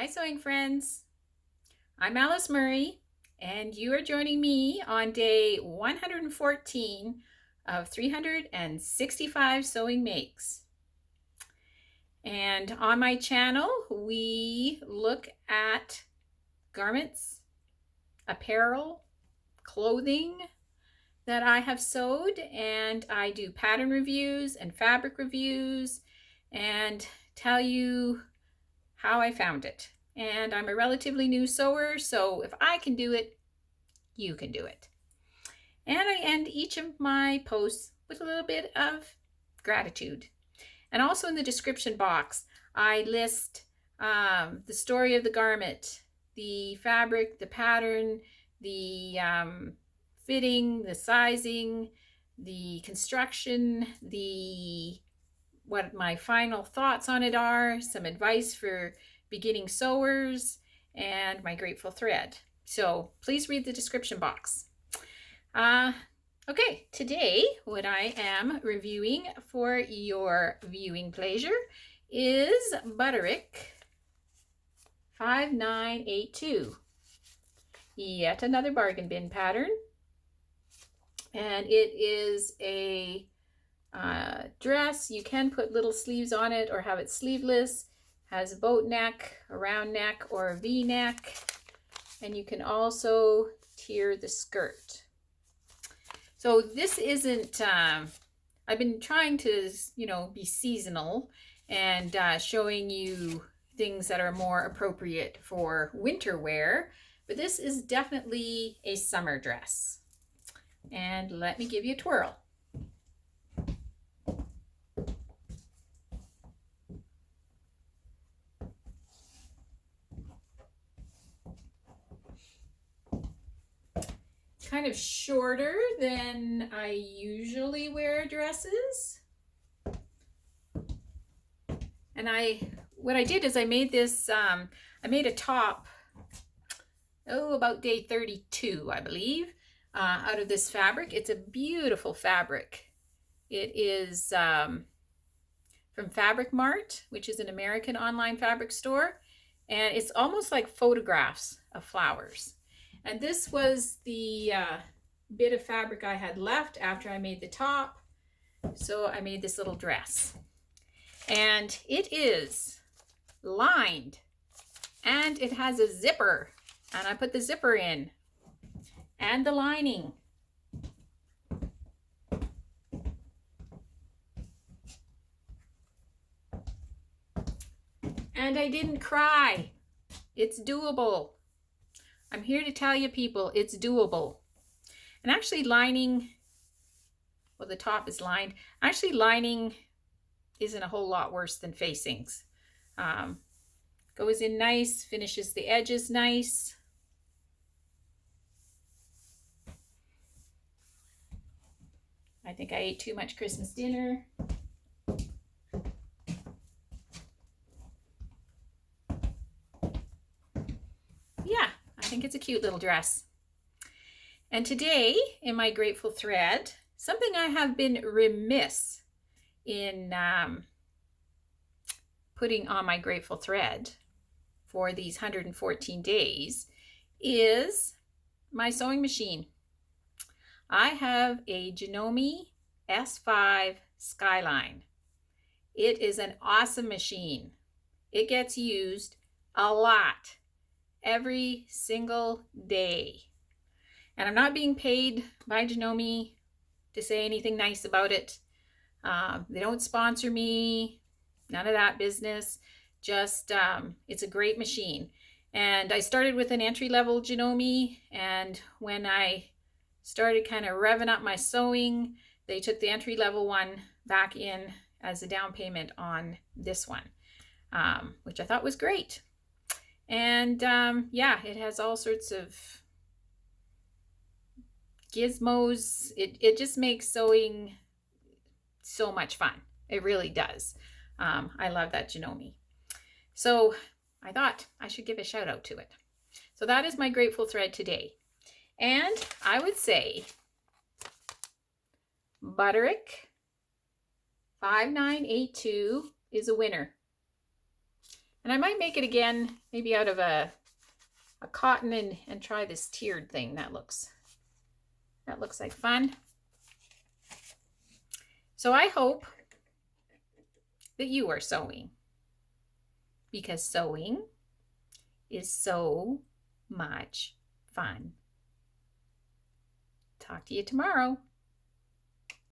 Hi sewing friends, I'm Alice Murray and you are joining me on day 114 of 365 sewing makes. And on my channel we look at garments, apparel, clothing that I have sewed, and I do pattern reviews and fabric reviews and tell you how I found it. And I'm a relatively new sewer, so if I can do it, you can do it. And I end each of my posts with a little bit of gratitude. And also in the description box, I list the story of the garment, the fabric, the pattern, the fitting, the sizing, the construction, what my final thoughts on it are, some advice for beginning sewers, and my grateful thread. So please read the description box. Okay, today what I am reviewing for your viewing pleasure is Butterick 5982. Yet another bargain bin pattern. And it is a dress. You can put little sleeves on it or have it sleeveless. Has a boat neck, a round neck, or a V-neck. And you can also tier the skirt. So this isn't, I've been trying to, be seasonal and showing you things that are more appropriate for winter wear. But this is definitely a summer dress. And let me give you a twirl. Kind of shorter than I usually wear dresses. And what I did is I made this, I made a top, about day 32, I believe, out of this fabric. It's a beautiful fabric. It is from Fabric Mart, which is an American online fabric store. And it's almost like photographs of flowers. And this was the bit of fabric I had left after I made the top. So I made this little dress. And it is lined. And it has a zipper. And I put the zipper in. And the lining. And I didn't cry. It's doable. I'm here to tell you people, it's doable. And actually lining, well, the top is lined. Actually lining isn't a whole lot worse than facings. Goes in nice, finishes the edges nice. I think I ate too much Christmas dinner. I think it's a cute little dress. And today in my grateful thread, something I have been remiss in putting on my grateful thread for these 114 days is my sewing machine. I have a Janome S5 Skyline. It is an awesome machine. It gets used a lot. Every single day. And I'm not being paid by Janome to say anything nice about it. They don't sponsor me, none of that business. Just, it's a great machine. And I started with an entry-level Janome, and when I started kind of revving up my sewing, they took the entry-level one back in as a down payment on this one, which I thought was great. And it has all sorts of gizmos. It just makes sewing so much fun. It really does. I love that Janome. So I thought I should give a shout out to it. So that is my grateful thread today. And I would say Butterick 5982 is a winner. And I might make it again, maybe out of a cotton and try this tiered thing. That looks like fun. So I hope that you are sewing, because sewing is so much fun. Talk to you tomorrow.